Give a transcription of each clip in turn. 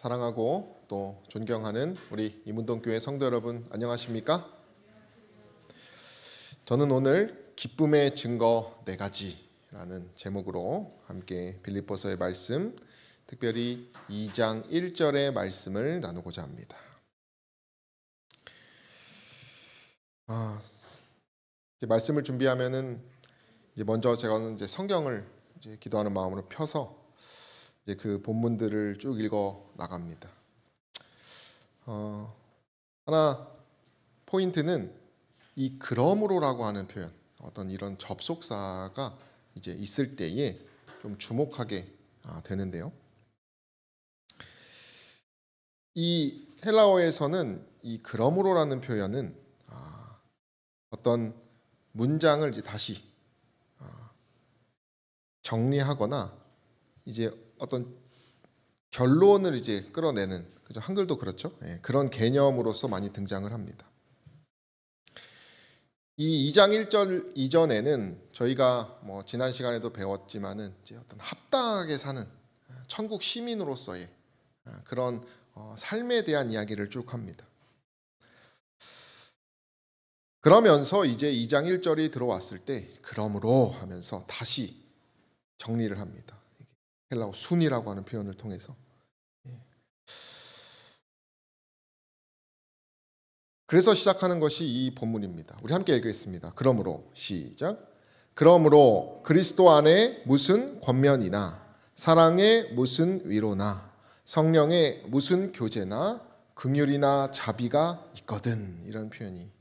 사랑하고 또 존경하는 우리 이문동교회 성도 여러분, 안녕하십니까? 저는 오늘 기쁨의 증거 4가지라는 제목으로 함께 빌립보서의 말씀, 특별히 2장 1절의 말씀을 나누고자 합니다. 이제 말씀을 준비하면은 이제 먼저 제가 성경을 기도하는 마음으로 펴서 이제 그 본문들을 쭉 읽어 나갑니다. 하나 포인트는 이 그러므로라고 하는 표현, 어떤 이런 접속사가 이제 있을 때에 좀 주목하게 되는데요. 이 헬라어에서는 이 그러므로라는 표현은 어떤 문장을 이제 다시 정리하거나 이제 어떤 결론을 이제 끌어내는, 그죠? 한글도 그렇죠. 그런 개념으로서 많이 등장을 합니다. 이 2장 1절 이전에는 저희가 지난 시간에도 배웠지만은 이제 어떤 합당하게 사는 천국 시민으로서의 그런 삶에 대한 이야기를 쭉 합니다. 그러면서 이제 2장 1절이 들어왔을 때 그러므로 하면서 다시 정리를 합니다. 헬라어 순이라고 하는 표현을 통해서. 그래서 시작하는 것이 이 본문입니다. 우리 함께 읽겠습니다. 그러므로 시작. 그러므로 그리스도 안에 무슨 권면이나 사랑의 무슨 위로나 성령의 무슨 교제나 긍휼이나 자비가 있거든. 이런 표현이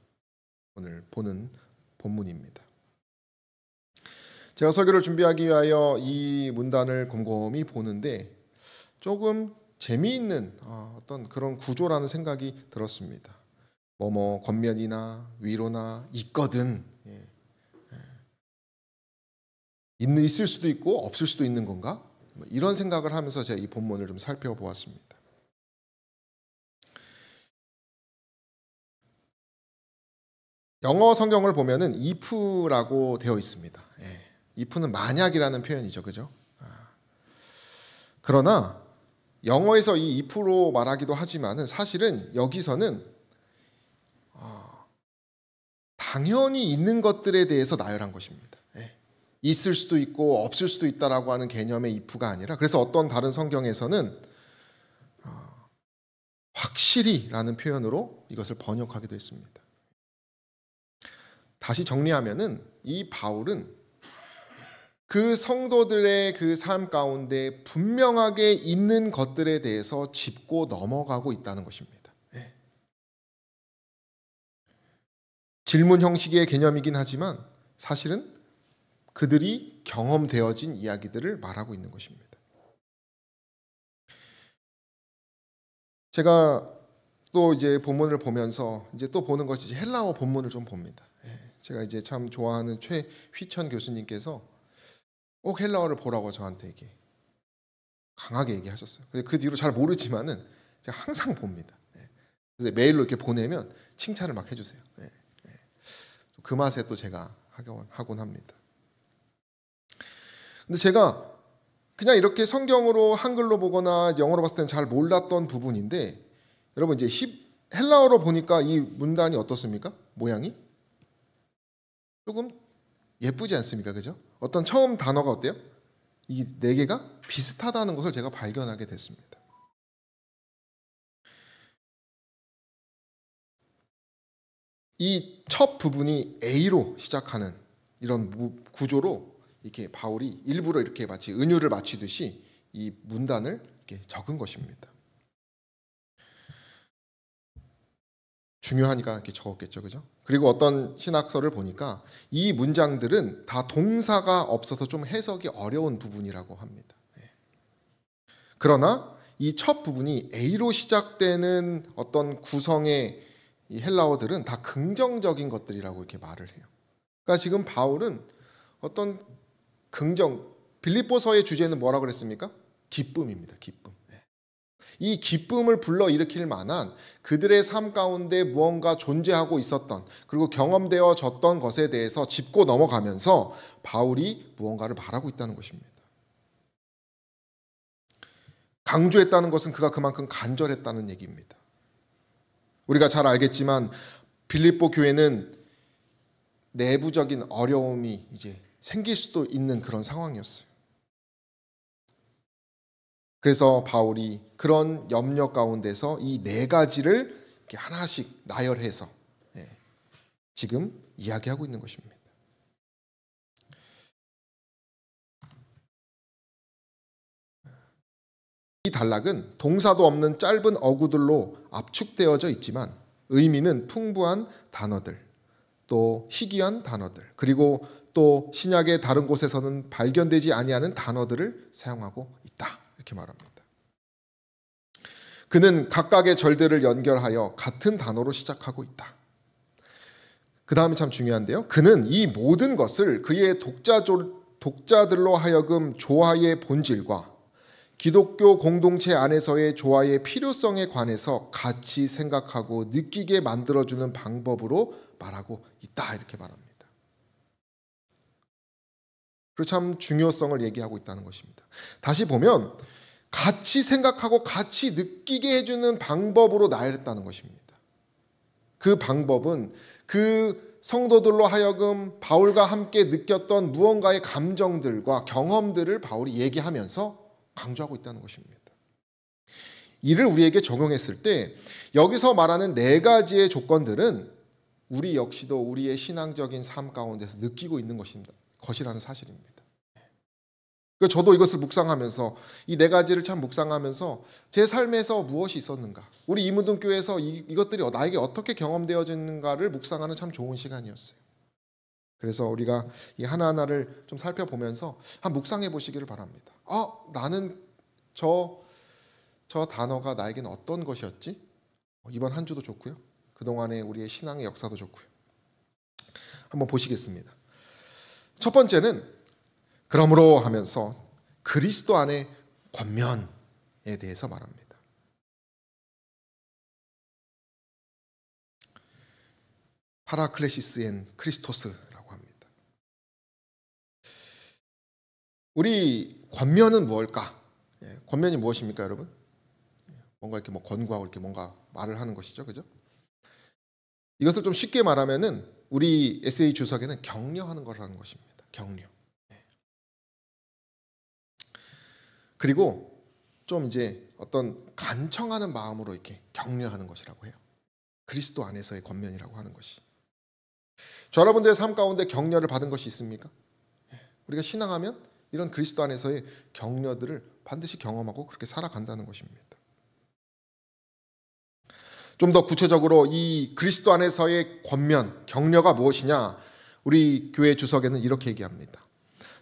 오늘 보는 본문입니다. 제가 설교를 준비하기 위하여 이 문단을 곰곰이 보는데 조금 재미있는 어떤 그런 구조라는 생각이 들었습니다. 권면이나 위로나 있거든. 있을 수도 있고 없을 수도 있는 건가? 이런 생각을 하면서 제가 이 본문을 좀 살펴보았습니다. 영어 성경을 보면은 if라고 되어 있습니다. if는 만약이라는 표현이죠, 그죠? 그러나 영어에서 이 if로 말하기도 하지만은 사실은 여기서는 당연히 있는 것들에 대해서 나열한 것입니다. 있을 수도 있고 없을 수도 있다라고 하는 개념의 if가 아니라, 그래서 어떤 다른 성경에서는 확실히라는 표현으로 이것을 번역하기도 했습니다. 다시 정리하면은 이 바울은 그 성도들의 그 삶 가운데 분명하게 있는 것들에 대해서 짚고 넘어가고 있다는 것입니다. 질문 형식의 개념이긴 하지만 사실은 그들이 경험되어진 이야기들을 말하고 있는 것입니다. 제가 또 이제 본문을 보면서 이제 또 보는 것이 헬라어 본문을 좀 봅니다. 제가 이제 참 좋아하는 최휘천 교수님께서 꼭 헬라어를 보라고 저한테 이렇게 강하게 얘기하셨어요. 그 뒤로 잘 모르지만은 제가 항상 봅니다. 그래서 메일로 이렇게 보내면 칭찬을 막 해주세요. 그 맛에 또 제가 하곤 합니다. 근데 제가 그냥 이렇게 성경으로 한글로 보거나 영어로 봤을 때는 잘 몰랐던 부분인데, 여러분 이제 헬라어로 보니까 이 문단이 어떻습니까? 모양이 조금 예쁘지 않습니까? 그죠? 어떤 처음 단어가 어때요? 이 4개가 비슷하다는 것을 제가 발견하게 됐습니다. 이 첫 부분이 A로 시작하는 이런 구조로 이렇게 바울이 일부러 이렇게 마치 은유를 맞추듯이 이 문단을 이렇게 적은 것입니다. 중요하니까 이렇게 적었겠죠, 그죠? 그리고 어떤 신학서를 보니까 이 문장들은 다 동사가 없어서 좀 해석이 어려운 부분이라고 합니다. 그러나 이 첫 부분이 A로 시작되는 어떤 구성의 이 헬라어들은 다 긍정적인 것들이라고 이렇게 말을 해요. 그러니까 지금 바울은 어떤 빌립보서의 주제는 뭐라고 그랬습니까? 기쁨입니다. 기쁨. 이 기쁨을 불러일으킬 만한 그들의 삶 가운데 무언가 존재하고 있었던, 그리고 경험되어졌던 것에 대해서 짚고 넘어가면서 바울이 무언가를 말하고 있다는 것입니다. 강조했다는 것은 그가 그만큼 간절했다는 얘기입니다. 우리가 잘 알겠지만 빌립보 교회는 내부적인 어려움이 이제 생길 수도 있는 그런 상황이었어요. 그래서 바울이 그런 염려 가운데서 이 네 가지를 이렇게 하나씩 나열해서 지금 이야기하고 있는 것입니다. 이 단락은 동사도 없는 짧은 어구들로 압축되어져 있지만 의미는 풍부한 단어들, 또 희귀한 단어들, 그리고 또 신약의 다른 곳에서는 발견되지 아니하는 단어들을 사용하고 있다. 이렇게 말합니다. 그는 각각의 절들을 연결하여 같은 단어로 시작하고 있다. 그 다음이 참 중요한데요. 그는 이 모든 것을 그의 독자들로 하여금 조화의 본질과 기독교 공동체 안에서의 조화의 필요성에 관해서 같이 생각하고 느끼게 만들어주는 방법으로 말하고 있다. 이렇게 말합니다. 그리고 참 중요성을 얘기하고 있다는 것입니다. 다시 보면 같이 생각하고 같이 느끼게 해주는 방법으로 나열했다는 것입니다. 그 방법은 그 성도들로 하여금 바울과 함께 느꼈던 무언가의 감정들과 경험들을 바울이 얘기하면서 강조하고 있다는 것입니다. 이를 우리에게 적용했을 때 여기서 말하는 네 가지의 조건들은 우리 역시도 우리의 신앙적인 삶 가운데서 느끼고 있는 것이라는 사실입니다. 저도 이것을 묵상하면서 이 네 가지를 참 묵상하면서 제 삶에서 무엇이 있었는가, 우리 이문동교회에서 이것들이 나에게 어떻게 경험되어지는가를 묵상하는 참 좋은 시간이었어요. 그래서 우리가 이 하나하나를 좀 살펴보면서 한번 묵상해 보시기를 바랍니다. 나는 저 단어가 나에게는 어떤 것이었지? 이번 한 주도 좋고요. 그동안의 우리의 신앙의 역사도 좋고요. 한번 보시겠습니다. 첫 번째는 그러므로 하면서 그리스도 안의 권면에 대해서 말합니다. 파라클레시스 앤 크리스토스라고 합니다. 우리 권면은 무엇일까? 권면이 무엇입니까, 여러분? 뭔가 이렇게 권고하고 이렇게 뭔가 말을 하는 것이죠, 그죠? 이것을 좀 쉽게 말하면은 우리 에세이 주석에는 격려하는 거라는 것입니다. 격려. 그리고 좀 이제 어떤 간청하는 마음으로 이렇게 격려하는 것이라고 해요. 그리스도 안에서의 권면이라고 하는 것이. 저 여러분들의 삶 가운데 격려를 받은 것이 있습니까? 우리가 신앙하면 이런 그리스도 안에서의 격려들을 반드시 경험하고 그렇게 살아간다는 것입니다. 좀 더 구체적으로 이 그리스도 안에서의 권면, 격려가 무엇이냐? 우리 교회 주석에는 이렇게 얘기합니다.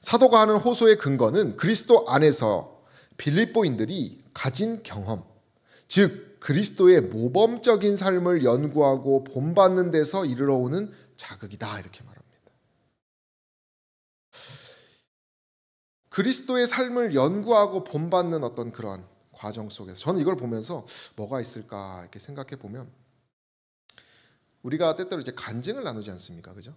사도가 하는 호소의 근거는 그리스도 안에서 빌립보인들이 가진 경험, 즉 그리스도의 모범적인 삶을 연구하고 본받는 데서 이르러 오는 자극이다. 이렇게 말합니다. 그리스도의 삶을 연구하고 본받는 어떤 그러한 과정 속에서 저는 이걸 보면서 뭐가 있을까 이렇게 생각해 보면 우리가 때때로 이제 간증을 나누지 않습니까? 그죠?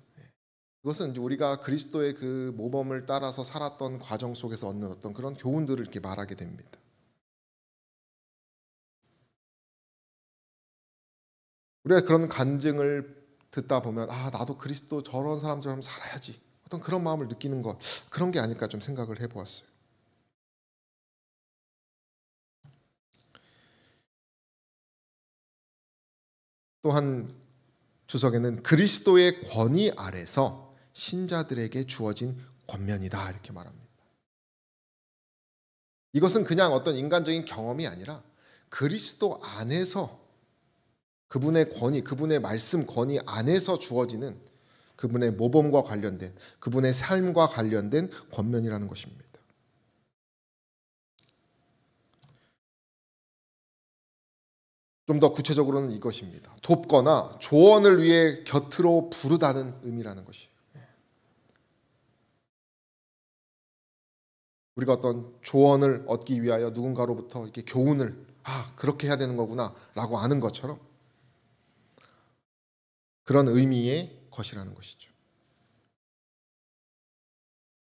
그것은 우리가 그리스도의 그 모범을 따라서 살았던 과정 속에서 얻는 어떤 그런 교훈들을 이렇게 말하게 됩니다. 우리가 그런 간증을 듣다 보면 나도 그리스도 저런 사람처럼 살아야지 어떤 그런 마음을 느끼는 것, 그런 게 아닐까 좀 생각을 해보았어요. 또한 주석에는 그리스도의 권위 아래서 신자들에게 주어진 권면이다 이렇게 말합니다. 이것은 그냥 어떤 인간적인 경험이 아니라 그리스도 안에서 그분의 권위, 그분의 말씀 권위 안에서 주어지는 그분의 모범과 관련된, 그분의 삶과 관련된 권면이라는 것입니다. 좀 더 구체적으로는 이것입니다. 돕거나 조언을 위해 곁으로 부르다는 의미라는 것이에요. 우리가 어떤 조언을 얻기 위하여 누군가로부터 이렇게 교훈을 그렇게 해야 되는 거구나 라고 아는 것처럼 그런 의미의 것이라는 것이죠.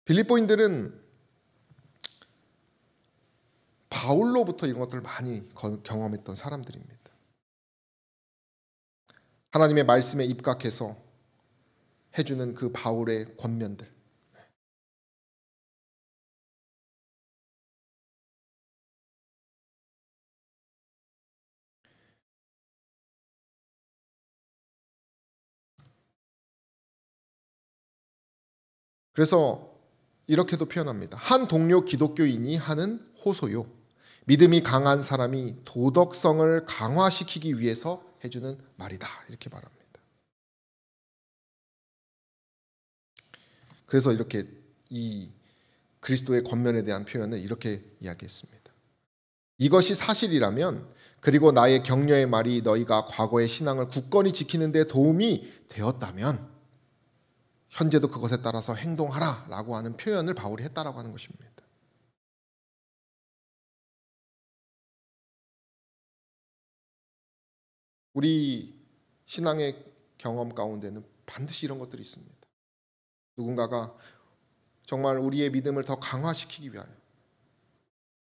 빌립보인들은 바울로부터 이런 것들을 많이 경험했던 사람들입니다. 하나님의 말씀에 입각해서 해주는 그 바울의 권면들. 그래서 이렇게도 표현합니다. 한 동료 기독교인이 하는 호소요. 믿음이 강한 사람이 도덕성을 강화시키기 위해서 해주는 말이다. 이렇게 말합니다. 그래서 이렇게 이 그리스도의 권면에 대한 표현을 이렇게 이야기했습니다. 이것이 사실이라면 그리고 나의 격려의 말이 너희가 과거의 신앙을 굳건히 지키는 데 도움이 되었다면 현재도 그것에 따라서 행동하라 라고 하는 표현을 바울이 했다라고 하는 것입니다. 우리 신앙의 경험 가운데는 반드시 이런 것들이 있습니다. 누군가가 정말 우리의 믿음을 더 강화시키기 위하여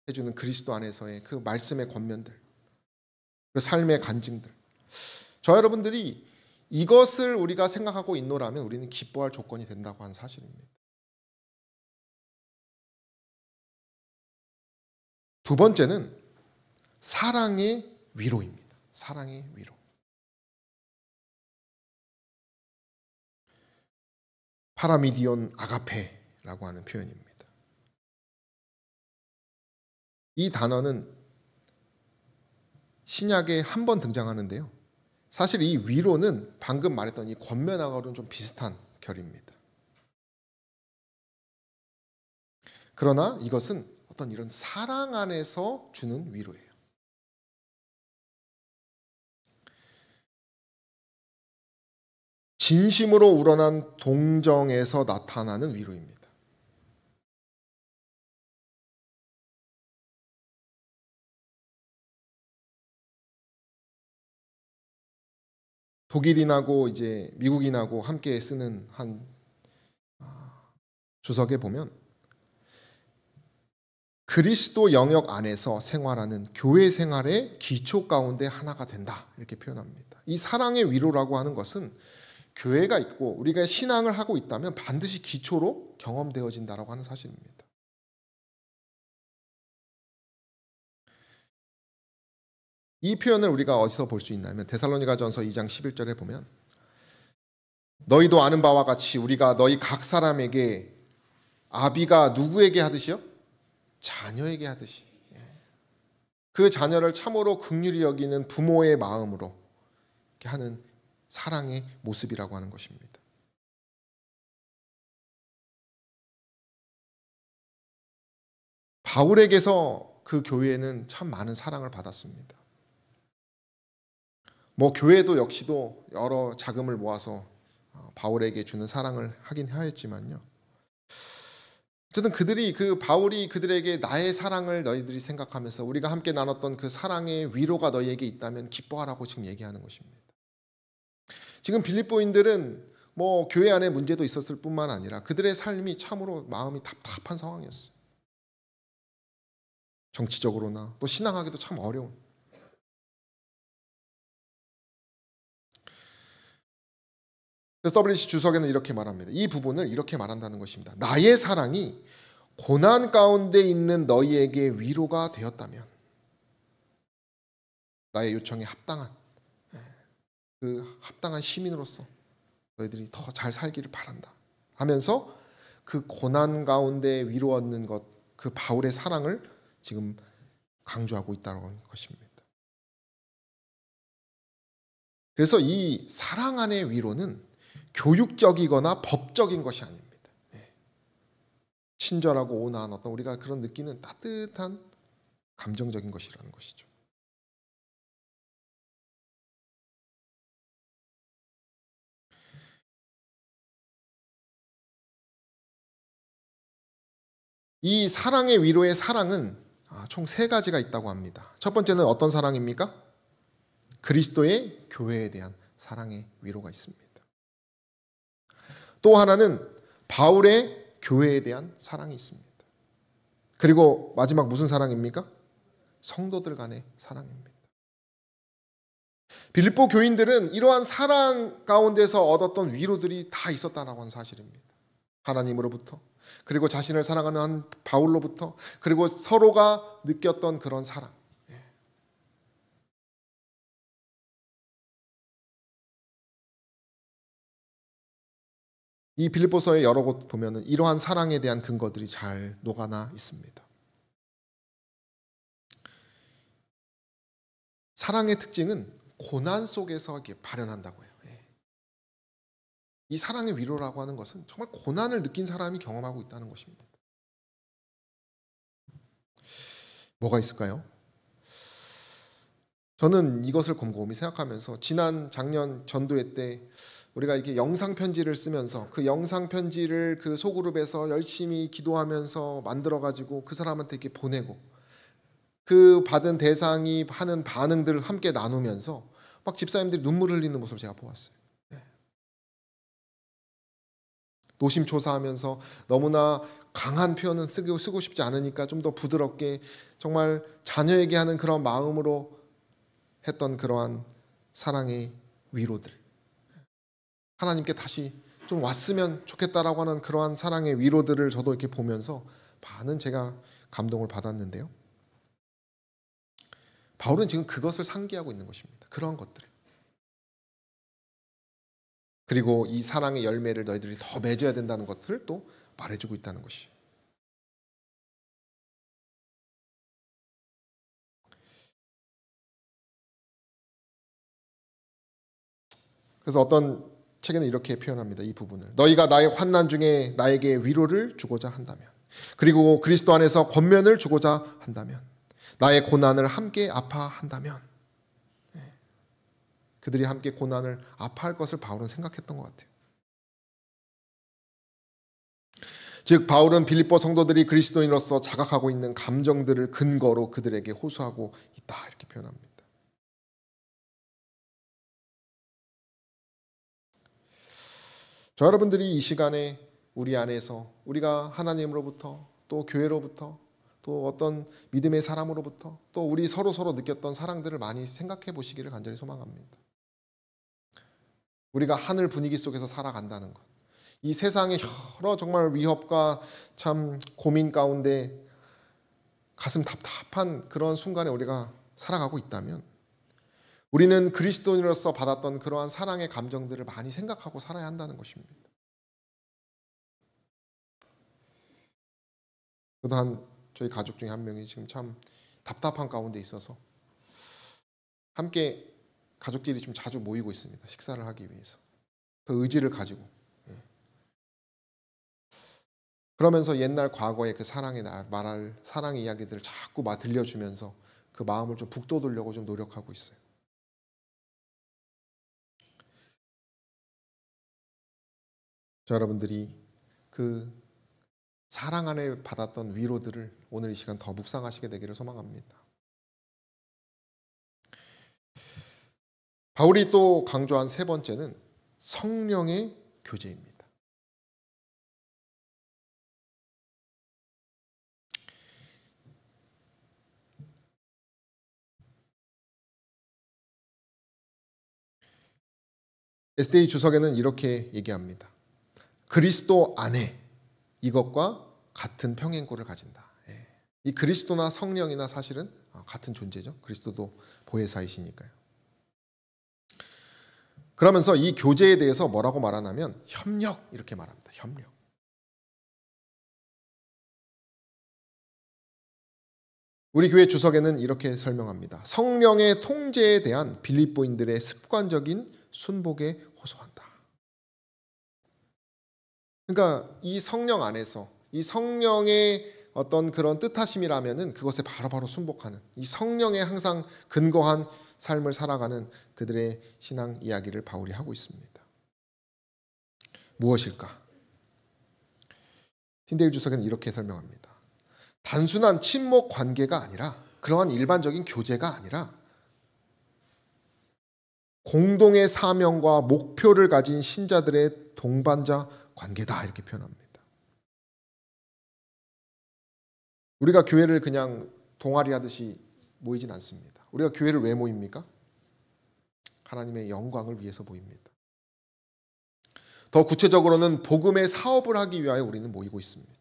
해주는 그리스도 안에서의 그 말씀의 권면들, 그 삶의 간증들. 저 여러분들이 이것을 우리가 생각하고 있노라면 우리는 기뻐할 조건이 된다고 하는 사실입니다. 두 번째는 사랑의 위로입니다. 사랑의 위로. 파라미디온 아가페라고 하는 표현입니다. 이 단어는 신약에 한 번 등장하는데요. 사실 이 위로는 방금 말했던 이 권면하고는 좀 비슷한 결입니다. 그러나 이것은 어떤 이런 사랑 안에서 주는 위로예요. 진심으로 우러난 동정에서 나타나는 위로입니다. 독일인하고 이제 미국인하고 함께 쓰는 한 주석에 보면 그리스도 영역 안에서 생활하는 교회 생활의 기초 가운데 하나가 된다 이렇게 표현합니다. 이 사랑의 위로라고 하는 것은 교회가 있고 우리가 신앙을 하고 있다면 반드시 기초로 경험되어진다라고 하는 사실입니다. 이 표현을 우리가 어디서 볼 수 있냐면 데살로니가전서 2장 11절에 보면 너희도 아는 바와 같이 우리가 너희 각 사람에게 아비가 누구에게 하듯이요? 자녀에게 하듯이 그 자녀를 참으로 긍휼히 여기는 부모의 마음으로 이렇게 하는 사랑의 모습이라고 하는 것입니다. 바울에게서 그 교회는 참 많은 사랑을 받았습니다. 뭐 교회도 역시도 여러 자금을 모아서 바울에게 주는 사랑을 하긴 하였지만요. 어쨌든 그들이 그 바울이 그들에게 나의 사랑을 너희들이 생각하면서 우리가 함께 나눴던 그 사랑의 위로가 너희에게 있다면 기뻐하라고 지금 얘기하는 것입니다. 지금 빌립보인들은 뭐 교회 안에 문제도 있었을 뿐만 아니라 그들의 삶이 참으로 마음이 답답한 상황이었어요. 정치적으로나 또 신앙하기도 참 어려운. 그래서 WC 주석에는 이렇게 말합니다. 이 부분을 이렇게 말한다는 것입니다. 나의 사랑이 고난 가운데 있는 너희에게 위로가 되었다면 나의 요청에 합당한 그 합당한 시민으로서 너희들이 더 잘 살기를 바란다 하면서 그 고난 가운데 위로 얻는 것, 그 바울의 사랑을 지금 강조하고 있다는 것입니다. 그래서 이 사랑 안의 위로는 교육적이거나 법적인 것이 아닙니다. 친절하고 온화한 어떤 우리가 그런 느끼는 따뜻한 감정적인 것이라는 것이죠. 이 사랑의 위로의 사랑은 총 세 가지가 있다고 합니다. 첫 번째는 어떤 사랑입니까? 그리스도의 교회에 대한 사랑의 위로가 있습니다. 또 하나는 바울의 교회에 대한 사랑이 있습니다. 그리고 마지막 무슨 사랑입니까? 성도들 간의 사랑입니다. 빌립보 교인들은 이러한 사랑 가운데서 얻었던 위로들이 다 있었다라고 하는 사실입니다. 하나님으로부터, 그리고 자신을 사랑하는 한 바울로부터, 그리고 서로가 느꼈던 그런 사랑. 이 빌립보서의 여러 곳 보면은 이러한 사랑에 대한 근거들이 잘 녹아나 있습니다. 사랑의 특징은 고난 속에서 이렇게 발현한다고 해요. 이 사랑의 위로라고 하는 것은 정말 고난을 느낀 사람이 경험하고 있다는 것입니다. 뭐가 있을까요? 저는 이것을 곰곰이 생각하면서 지난 작년 전도회 때 우리가 이렇게 영상 편지를 쓰면서 그 영상 편지를 그 소그룹에서 열심히 기도하면서 만들어 가지고 그 사람한테 이렇게 보내고 그 받은 대상이 하는 반응들을 함께 나누면서 막 집사님들이 눈물 흘리는 모습을 제가 보았어요. 노심초사하면서 너무나 강한 표현은 쓰고 싶지 않으니까 좀 더 부드럽게 정말 자녀에게 하는 그런 마음으로 했던 그러한 사랑의 위로들, 하나님께 다시 좀 왔으면 좋겠다라고 하는 그러한 사랑의 위로들을 저도 이렇게 보면서 많은 제가 감동을 받았는데요. 바울은 지금 그것을 상기하고 있는 것입니다. 그러한 것들을. 그리고 이 사랑의 열매를 너희들이 더 맺어야 된다는 것들을 또 말해주고 있다는 것이. 그래서 어떤 책에는 이렇게 표현합니다. 이 부분을. 너희가 나의 환난 중에 나에게 위로를 주고자 한다면, 그리고 그리스도 안에서 권면을 주고자 한다면, 나의 고난을 함께 아파한다면, 그들이 함께 고난을 아파할 것을 바울은 생각했던 것 같아요. 즉 바울은 빌립보 성도들이 그리스도인으로서 자각하고 있는 감정들을 근거로 그들에게 호소하고 있다, 이렇게 표현합니다. 저 여러분들이 이 시간에 우리 안에서 우리가 하나님으로부터 또 교회로부터 또 어떤 믿음의 사람으로부터 또 우리 서로 느꼈던 사랑들을 많이 생각해 보시기를 간절히 소망합니다. 우리가 하늘 분위기 속에서 살아간다는 것, 이 세상의 여러 정말 위협과 참 고민 가운데 가슴 답답한 그런 순간에 우리가 살아가고 있다면 우리는 그리스도인으로서 받았던 그러한 사랑의 감정들을 많이 생각하고 살아야 한다는 것입니다. 또한 저희 가족 중에 한 명이 지금 참 답답한 가운데 있어서 함께 가족끼리 좀 자주 모이고 있습니다. 식사를 하기 위해서. 그 의지를 가지고. 그러면서 옛날 과거의 그 사랑의 말할 사랑 이야기들을 자꾸 들려주면서 그 마음을 좀 북돋으려고 좀 노력하고 있어요. 자, 여러분들이 그 사랑 안에 받았던 위로들을 오늘 이 시간 더 묵상하시게 되기를 소망합니다. 바울이 또 강조한 세 번째는 성령의 교제입니다. 에세이 주석에는 이렇게 얘기합니다. 그리스도 안에 이것과 같은 평행꼴을 가진다. 이 그리스도나 성령이나 사실은 같은 존재죠. 그리스도도 보혜사이시니까요. 그러면서 이 교제에 대해서 뭐라고 말하냐면 협력, 이렇게 말합니다. 협력. 우리 교회 주석에는 이렇게 설명합니다. 성령의 통제에 대한 빌립보인들의 습관적인 순복에 호소한다. 그러니까 이 성령 안에서 이 성령의 어떤 그런 뜻하심이라면은 그것에 바로바로 순복하는, 이 성령에 항상 근거한 삶을 살아가는 그들의 신앙 이야기를 바울이 하고 있습니다. 무엇일까? 틴데일 주석은 이렇게 설명합니다. 단순한 친목 관계가 아니라, 그러한 일반적인 교제가 아니라 공동의 사명과 목표를 가진 신자들의 동반자 관계다, 이렇게 표현합니다. 우리가 교회를 그냥 동아리 하듯이 모이진 않습니다. 우리가 교회를 왜 모입니까? 하나님의 영광을 위해서 모입니다. 더 구체적으로는 복음의 사업을 하기 위하여 우리는 모이고 있습니다.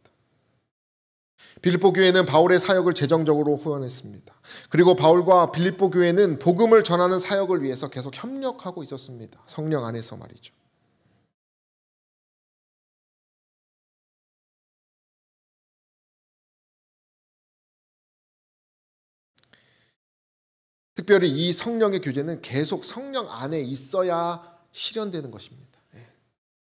빌립보 교회는 바울의 사역을 재정적으로 후원했습니다. 그리고 바울과 빌립보 교회는 복음을 전하는 사역을 위해서 계속 협력하고 있었습니다. 성령 안에서 말이죠. 특별히 이 성령의 교제는 계속 성령 안에 있어야 실현되는 것입니다.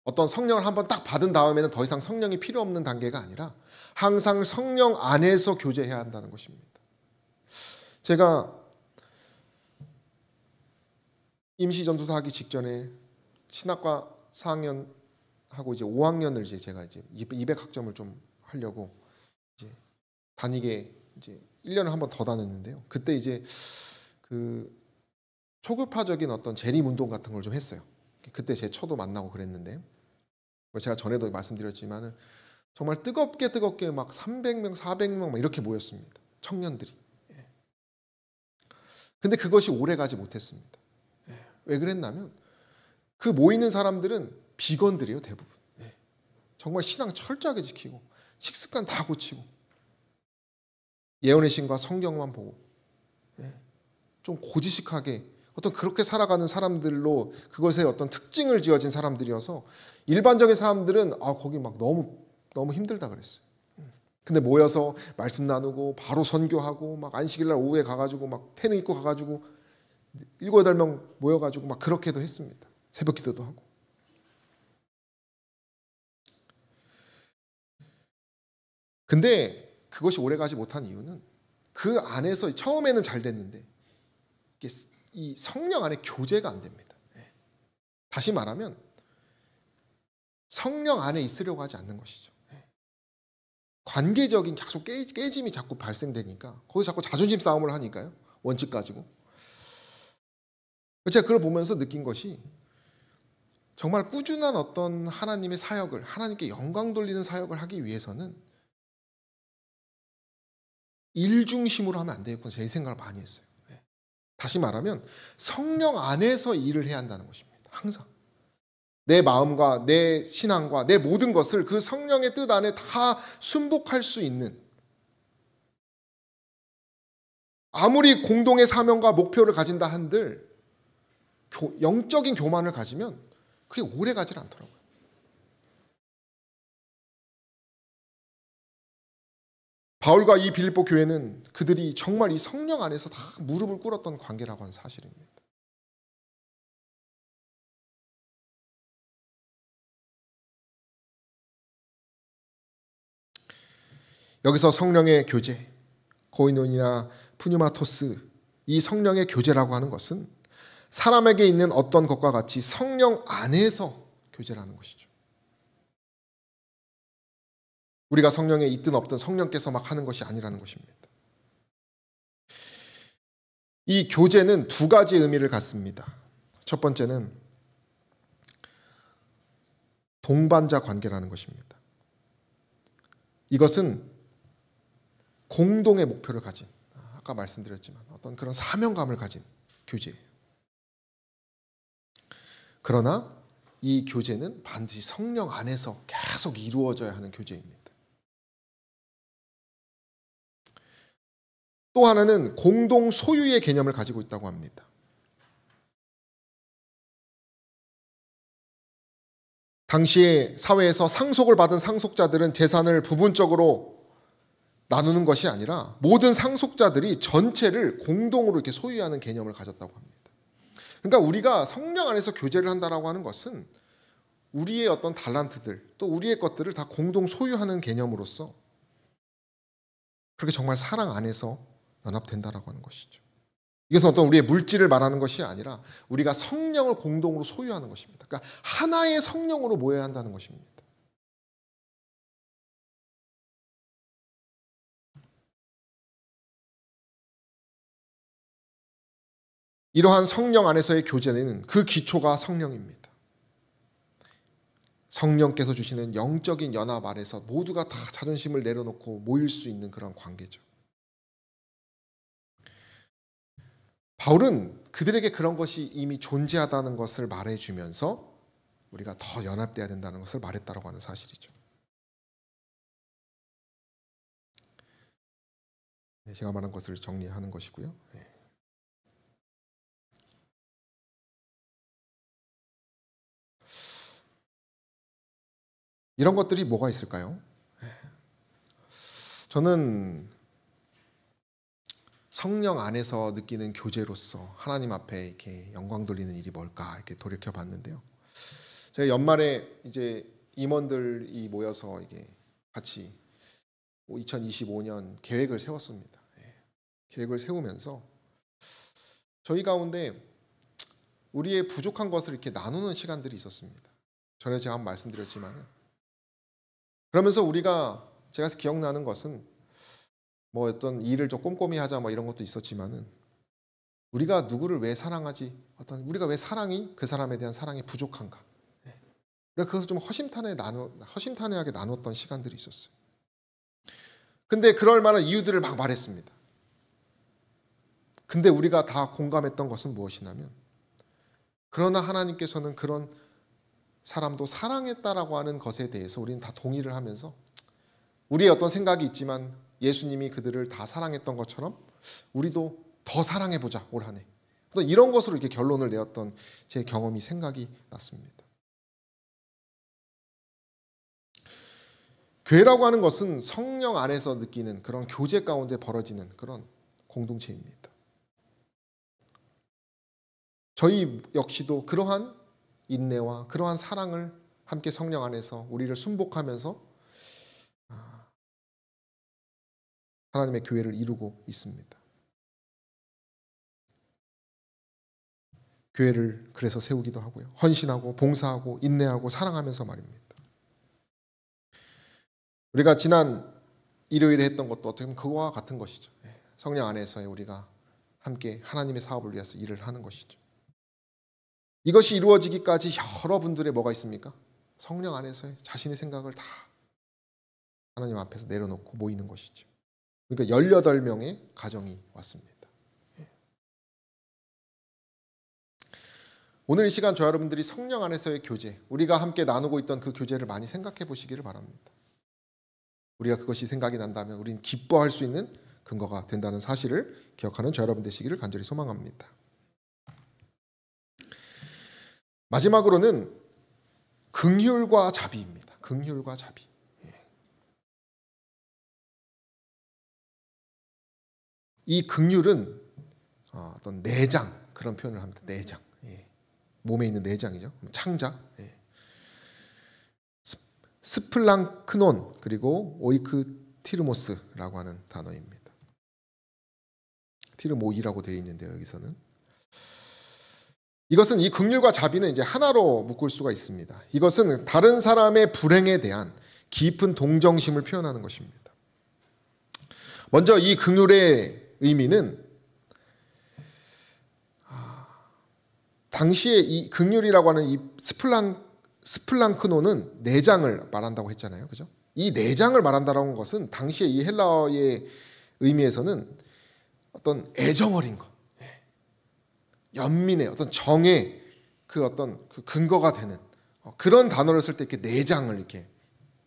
어떤 성령을 한번 딱 받은 다음에는 더 이상 성령이 필요 없는 단계가 아니라 항상 성령 안에서 교제해야 한다는 것입니다. 제가 임시전도사 하기 직전에 신학과 4학년 하고 이제 5학년을 제가 이제 200학점을 좀 하려고 이제 다니게 이제 1년을 한 번 더 다녔는데요. 그때 이제 그 초급파적인 어떤 재림 운동 같은 걸 좀 했어요. 그때 제 처도 만나고 그랬는데 제가 전에도 말씀드렸지만은 정말 뜨겁게 막 300명, 400명 막 이렇게 모였습니다. 청년들이. 근데 그것이 오래 가지 못했습니다. 왜 그랬냐면 그 모이는 사람들은 비건들이에요, 대부분. 정말 신앙 철저하게 지키고 식습관 다 고치고 예언의 신과 성경만 보고 좀 고지식하게 어떤 그렇게 살아가는 사람들로 그것에 어떤 특징을 지어진 사람들이어서 일반적인 사람들은 거기 막 너무 힘들다 그랬어요. 근데 모여서 말씀 나누고 바로 선교하고 막 안식일날 오후에 가가지고 막 태능 입고 가가지고 7, 8명 모여가지고 막 그렇게도 했습니다. 새벽 기도도 하고. 근데 그것이 오래가지 못한 이유는 그 안에서 처음에는 잘 됐는데 이게 이 성령 안에 교제가 안 됩니다. 다시 말하면 성령 안에 있으려고 하지 않는 것이죠. 관계적인 계속 깨짐이 자꾸 발생되니까 거기서 자꾸 자존심 싸움을 하니까요. 원칙 가지고. 제가 그걸 보면서 느낀 것이 정말 꾸준한 어떤 하나님의 사역을 하나님께 영광 돌리는 사역을 하기 위해서는 일 중심으로 하면 안 되겠구나 제 생각을 많이 했어요. 다시 말하면 성령 안에서 일을 해야 한다는 것입니다. 항상. 내 마음과 내 신앙과 내 모든 것을 그 성령의 뜻 안에 다 순복할 수 있는 아무리 공동의 사명과 목표를 가진다 한들 영적인 교만을 가지면 그게 오래 가질 않더라고요. 바울과 이 빌립보 교회는 그들이 정말 이 성령 안에서 다 무릎을 꿇었던 관계라고 하는 사실입니다. 여기서 성령의 교제, 고이노니나 푸뉴마토스, 이 성령의 교제라고 하는 것은 사람에게 있는 어떤 것과 같이 성령 안에서 교제라는 것이죠. 우리가 성령에 있든 없든 성령께서 막 하는 것이 아니라는 것입니다. 이 교제는 두 가지 의미를 갖습니다. 첫 번째는 동반자 관계라는 것입니다. 이것은 공동의 목표를 가진, 아까 말씀드렸지만 어떤 그런 사명감을 가진 교제예요. 그러나 이 교제는 반드시 성령 안에서 계속 이루어져야 하는 교제입니다. 또 하나는 공동 소유의 개념을 가지고 있다고 합니다. 당시에 사회에서 상속을 받은 상속자들은 재산을 부분적으로 나누는 것이 아니라 모든 상속자들이 전체를 공동으로 이렇게 소유하는 개념을 가졌다고 합니다. 그러니까 우리가 성령 안에서 교제를 한다라고 하는 것은 우리의 어떤 달란트들 또 우리의 것들을 다 공동 소유하는 개념으로서 그렇게 정말 사랑 안에서 연합된다라고 하는 것이죠. 이것은 어떤 우리의 물질을 말하는 것이 아니라 우리가 성령을 공동으로 소유하는 것입니다. 그러니까 하나의 성령으로 모여야 한다는 것입니다. 이러한 성령 안에서의 교제는 그 기초가 성령입니다. 성령께서 주시는 영적인 연합 안에서 모두가 다 자존심을 내려놓고 모일 수 있는 그런 관계죠. 바울은 그들에게 그런 것이 이미 존재하다는 것을 말해주면서 우리가 더 연합돼야 된다는 것을 말했다라고 하는 사실이죠. 제가 말한 것을 정리하는 것이고요. 이런 것들이 뭐가 있을까요? 저는 성령 안에서 느끼는 교제로서 하나님 앞에 이렇게 영광 돌리는 일이 뭘까 이렇게 돌이켜 봤는데요. 제가 연말에 이제 임원들이 모여서 이게 같이 2025년 계획을 세웠습니다. 계획을 세우면서 저희 가운데 우리의 부족한 것을 이렇게 나누는 시간들이 있었습니다. 전에 제가 한번 말씀드렸지만 그러면서 제가 기억나는 것은 뭐 어떤 일을 좀 꼼꼼히 하자 뭐 이런 것도 있었지만은 우리가 누구를 왜 사랑하지? 우리가 왜 그 사람에 대한 사랑이 부족한가? 그래서 그것을 좀 허심탄회하게 나눴던 시간들이 있었어요. 근데 그럴 만한 이유들을 막 말했습니다. 근데 우리가 다 공감했던 것은 무엇이냐면 그러나 하나님께서는 그런 사람도 사랑했다라고 하는 것에 대해서 우리는 다 동의를 하면서 우리의 어떤 생각이 있지만 예수님이 그들을 다 사랑했던 것처럼 우리도 더 사랑해보자 올 한 해. 이런 것으로 이렇게 결론을 내었던 제 경험이 생각이 났습니다. 교회라고 하는 것은 성령 안에서 느끼는 그런 교제 가운데 벌어지는 그런 공동체입니다. 저희 역시도 그러한 인내와 그러한 사랑을 함께 성령 안에서 우리를 순복하면서 하나님의 교회를 이루고 있습니다. 교회를 그래서 세우기도 하고요. 헌신하고 봉사하고 인내하고 사랑하면서 말입니다. 우리가 지난 일요일에 했던 것도 어떻게 보면 그거와 같은 것이죠. 성령 안에서의 우리가 함께 하나님의 사업을 위해서 일을 하는 것이죠. 이것이 이루어지기까지 여러분들의 뭐가 있습니까? 성령 안에서의 자신의 생각을 다 하나님 앞에서 내려놓고 모이는 것이죠. 그러니까 18명의 가정이 왔습니다. 오늘 이 시간 저 여러분들이 성령 안에서의 교제, 우리가 함께 나누고 있던 그 교제를 많이 생각해 보시기를 바랍니다. 우리가 그것이 생각이 난다면 우리는 기뻐할 수 있는 근거가 된다는 사실을 기억하는 저 여러분 되시기를 간절히 소망합니다. 마지막으로는 긍휼과 자비입니다. 긍휼과 자비. 이 긍휼은 어떤 내장 그런 표현을 합니다. 내장. 몸에 있는 내장이죠. 창자. 스플랑크논 그리고 오이크티르모스라고 하는 단어입니다. 티르모이라고 되어 있는데요. 여기서는 이것은 이 긍휼과 자비는 이제 하나로 묶을 수가 있습니다. 이것은 다른 사람의 불행에 대한 깊은 동정심을 표현하는 것입니다. 먼저 이 긍휼의 의미는 당시에 이 긍휼이라고 하는 이 스플랑크노는 내장을 말한다고 했잖아요. 그죠? 이 내장을 말한다는 것은 당시에 이 헬라어의 의미에서는 어떤 애정 어린 것, 연민의 어떤 정의 그 어떤 그 근거가 되는 그런 단어를 쓸 때 이렇게 내장을 이렇게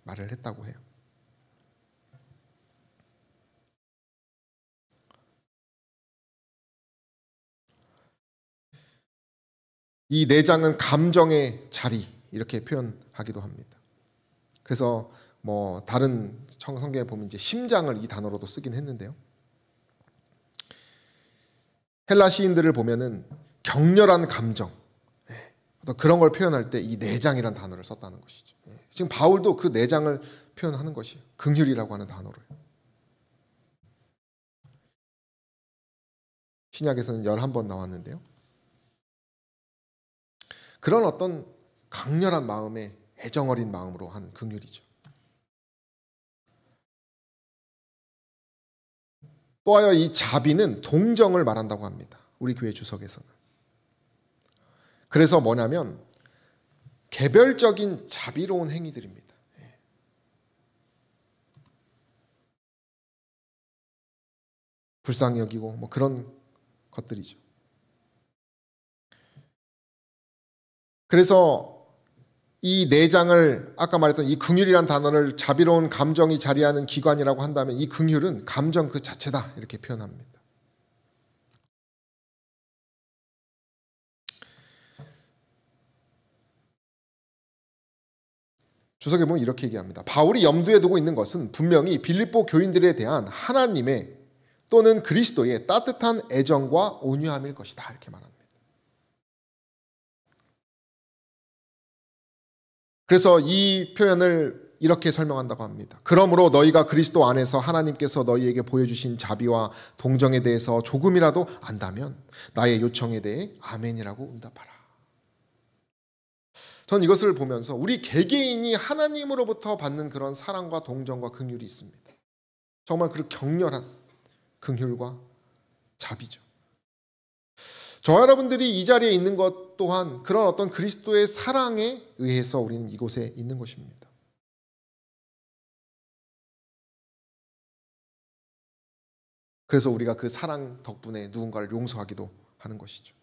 말을 했다고 해요. 이 내장은 감정의 자리 이렇게 표현하기도 합니다. 그래서 뭐 다른 성경에 보면 이제 심장을 이 단어로도 쓰긴 했는데요. 헬라 시인들을 보면은 격렬한 감정, 어떤 그런 걸 표현할 때 이 내장이라는 단어를 썼다는 것이죠. 지금 바울도 그 내장을 표현하는 것이에요. 긍휼이라고 하는 단어로요. 신약에서는 11번 나왔는데요. 그런 어떤 강렬한 마음에 애정 어린 마음으로 하는 긍휼이죠. 또하여 이 자비는 동정을 말한다고 합니다. 우리 교회 주석에서는. 그래서 뭐냐면 개별적인 자비로운 행위들입니다. 불쌍히 여기고 뭐 그런 것들이죠. 그래서 이 내장을 아까 말했던 이 긍휼이란 단어를 자비로운 감정이 자리하는 기관이라고 한다면 이 긍휼은 감정 그 자체다 이렇게 표현합니다. 주석에 보면 이렇게 얘기합니다. 바울이 염두에 두고 있는 것은 분명히 빌립보 교인들에 대한 하나님의 또는 그리스도의 따뜻한 애정과 온유함일 것이다 이렇게 말합니다. 그래서 이 표현을 이렇게 설명한다고 합니다. 그러므로 너희가 그리스도 안에서 하나님께서 너희에게 보여주신 자비와 동정에 대해서 조금이라도 안다면 나의 요청에 대해 아멘이라고 응답하라. 전 이것을 보면서 우리 개개인이 하나님으로부터 받는 그런 사랑과 동정과 긍휼이 있습니다. 정말 그 격렬한 긍휼과 자비죠. 저와 여러분들이 이 자리에 있는 것 또한 그런 어떤 그리스도의 사랑에 의해서 우리는 이곳에 있는 것입니다. 그래서 우리가 그 사랑 덕분에 누군가를 용서하기도 하는 것이죠.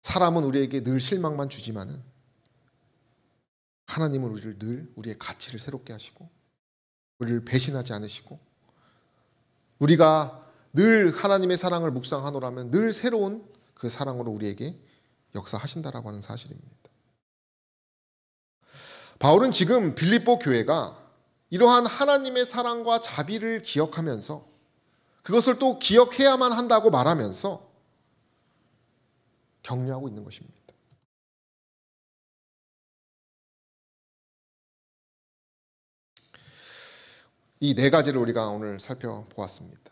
사람은 우리에게 늘 실망만 주지만은 하나님은 우리를 늘 우리의 가치를 새롭게 하시고 우리를 배신하지 않으시고 우리가 늘 하나님의 사랑을 묵상하노라면 늘 새로운 그 사랑으로 우리에게 역사하신다라고 하는 사실입니다. 바울은 지금 빌립보 교회가 이러한 하나님의 사랑과 자비를 기억하면서 그것을 또 기억해야만 한다고 말하면서 격려하고 있는 것입니다. 이 네 가지를 우리가 오늘 살펴보았습니다.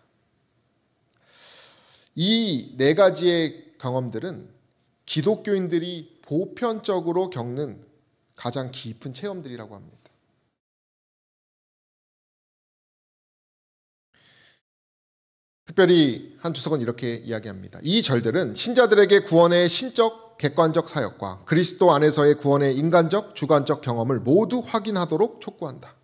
이 네 가지의 경험들은 기독교인들이 보편적으로 겪는 가장 깊은 체험들이라고 합니다. 특별히 한 주석은 이렇게 이야기합니다. 이 절들은 신자들에게 구원의 신적, 객관적 사역과 그리스도 안에서의 구원의 인간적, 주관적 경험을 모두 확인하도록 촉구한다.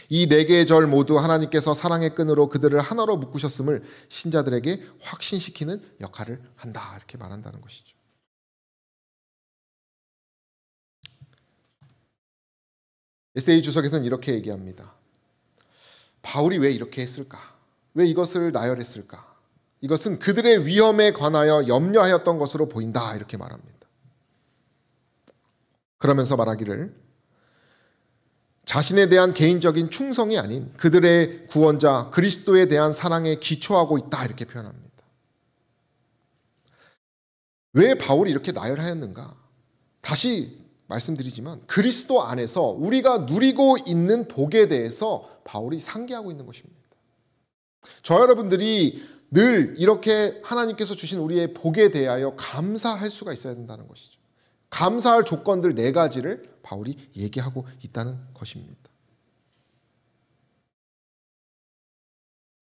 이 네 개의 절 모두 하나님께서 사랑의 끈으로 그들을 하나로 묶으셨음을 신자들에게 확신시키는 역할을 한다. 이렇게 말한다는 것이죠. 에세이 주석에서는 이렇게 얘기합니다. 바울이 왜 이렇게 했을까? 왜 이것을 나열했을까? 이것은 그들의 위험에 관하여 염려하였던 것으로 보인다. 이렇게 말합니다. 그러면서 말하기를 자신에 대한 개인적인 충성이 아닌 그들의 구원자 그리스도에 대한 사랑에 기초하고 있다. 이렇게 표현합니다. 왜 바울이 이렇게 나열하였는가? 다시 말씀드리지만 그리스도 안에서 우리가 누리고 있는 복에 대해서 바울이 상기하고 있는 것입니다. 저 여러분들이 늘 이렇게 하나님께서 주신 우리의 복에 대하여 감사할 수가 있어야 된다는 것이죠. 감사할 조건들 네 가지를 바울이 얘기하고 있다는 것입니다.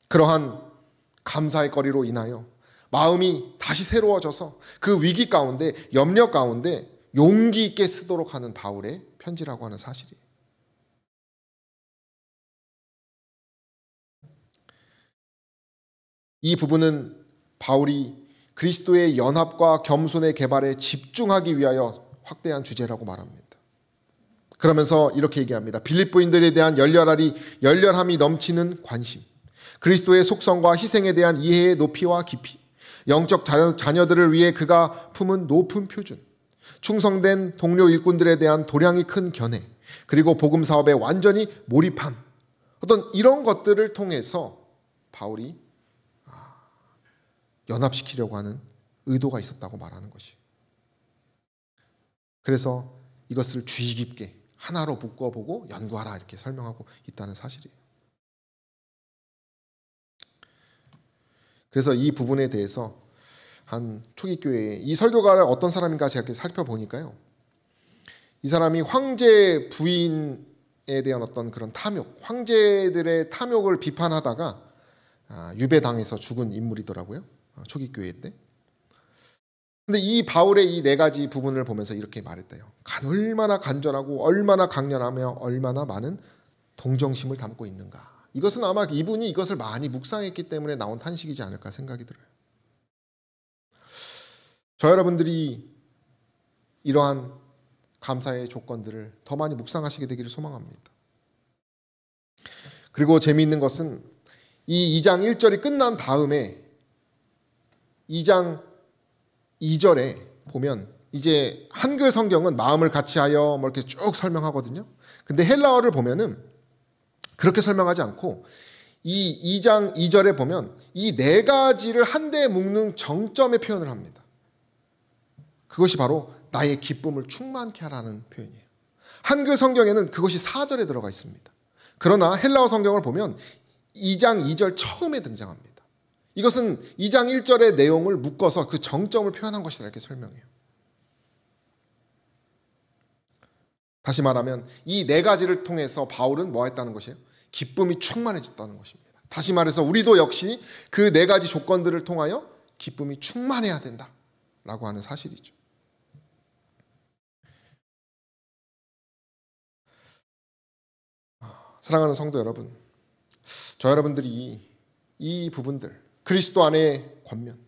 그러한 감사의 거리로 인하여 마음이 다시 새로워져서 그 위기 가운데 염려 가운데 용기 있게 쓰도록 하는 바울의 편지라고 하는 사실이에요. 이 부분은 바울이 그리스도의 연합과 겸손의 개발에 집중하기 위하여 확대한 주제라고 말합니다. 그러면서 이렇게 얘기합니다. 빌립보인들에 대한 열렬함이 넘치는 관심, 그리스도의 속성과 희생에 대한 이해의 높이와 깊이, 영적 자녀들을 위해 그가 품은 높은 표준, 충성된 동료 일꾼들에 대한 도량이 큰 견해, 그리고 복음 사업에 완전히 몰입함, 어떤 이런 것들을 통해서 바울이 연합시키려고 하는 의도가 있었다고 말하는 것이에요. 그래서 이것을 주의 깊게 하나로 묶어보고 연구하라 이렇게 설명하고 있다는 사실이에요. 그래서 이 부분에 대해서 한 초기교회의 이 설교가를 어떤 사람인가 제가 살펴보니까요. 이 사람이 황제 부인에 대한 어떤 그런 탐욕, 황제들의 탐욕을 비판하다가 유배당해서 죽은 인물이더라고요. 초기교회 때. 근데 이 바울의 이 네 가지 부분을 보면서 이렇게 말했대요. 얼마나 간절하고 얼마나 강렬하며 얼마나 많은 동정심을 담고 있는가. 이것은 아마 이분이 이것을 많이 묵상했기 때문에 나온 탄식이지 않을까 생각이 들어요. 저 여러분들이 이러한 감사의 조건들을 더 많이 묵상하시게 되기를 소망합니다. 그리고 재미있는 것은 이 2장 1절이 끝난 다음에 2장 2절에 보면 이제 한글 성경은 마음을 같이하여 뭐 이렇게 쭉 설명하거든요. 근데 헬라어를 보면은 그렇게 설명하지 않고 이 2장 2절에 보면 이 네 가지를 한데 묶는 정점의 표현을 합니다. 그것이 바로 나의 기쁨을 충만케 하라는 표현이에요. 한글 성경에는 그것이 4절에 들어가 있습니다. 그러나 헬라어 성경을 보면 2장 2절 처음에 등장합니다. 이것은 2장 1절의 내용을 묶어서 그 정점을 표현한 것이다 이렇게 설명해요. 다시 말하면 이 네 가지를 통해서 바울은 뭐 했다는 것이에요? 기쁨이 충만해졌다는 것입니다. 다시 말해서 우리도 역시 그 네 가지 조건들을 통하여 기쁨이 충만해야 된다라고 하는 사실이죠. 사랑하는 성도 여러분, 저 여러분들이 이 부분들, 그리스도 안의 권면,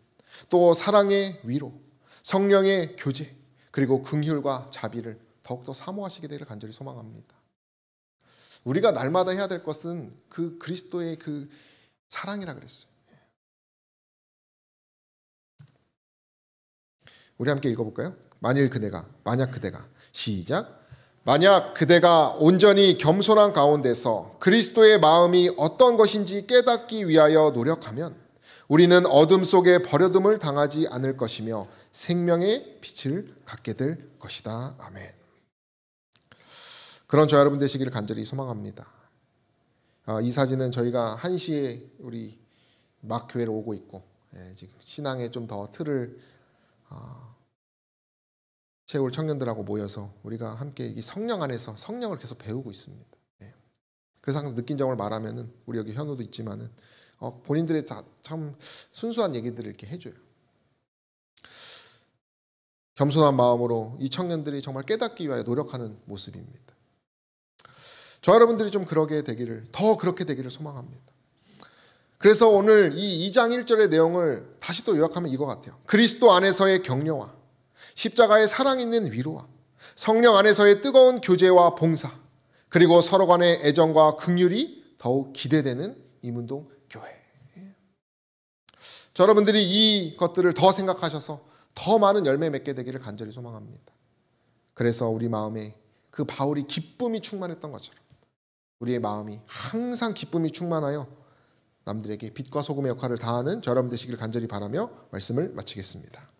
또 사랑의 위로, 성령의 교제, 그리고 긍휼과 자비를 더욱더 사모하시게 되기를 간절히 소망합니다. 우리가 날마다 해야 될 것은 그 그리스도의 그 사랑이라 그랬어요. 우리 함께 읽어볼까요? 만약 그대가 시작. 만약 그대가 온전히 겸손한 가운데서 그리스도의 마음이 어떤 것인지 깨닫기 위하여 노력하면 우리는 어둠 속에 버려둠을 당하지 않을 것이며 생명의 빛을 갖게 될 것이다. 아멘. 그런 저 여러분 되시기를 간절히 소망합니다. 이 사진은 저희가 1시에 우리 막 교회로 오고 있고 지금 신앙에 좀 더 틀을 채울 청년들하고 모여서 우리가 함께 이 성령 안에서 성령을 계속 배우고 있습니다. 그래서 항상 느낀 점을 말하면은 우리 여기 현우도 있지만은 본인들의 참 순수한 얘기들을 이렇게 해줘요. 겸손한 마음으로 이 청년들이 정말 깨닫기 위하여 노력하는 모습입니다. 저 여러분들이 좀 그렇게 되기를 소망합니다. 그래서 오늘 이 2장 1절의 내용을 다시 또 요약하면 이거 같아요. 그리스도 안에서의 격려와 십자가의 사랑 있는 위로와 성령 안에서의 뜨거운 교제와 봉사, 그리고 서로 간의 애정과 긍휼이 더욱 기대되는 이문동 교회. 저 여러분들이 이 것들을 더 생각하셔서 더 많은 열매 맺게 되기를 간절히 소망합니다. 그래서 우리 마음에 그 바울이 기쁨이 충만했던 것처럼 우리의 마음이 항상 기쁨이 충만하여 남들에게 빛과 소금의 역할을 다하는 저 여러분 되시길 간절히 바라며 말씀을 마치겠습니다.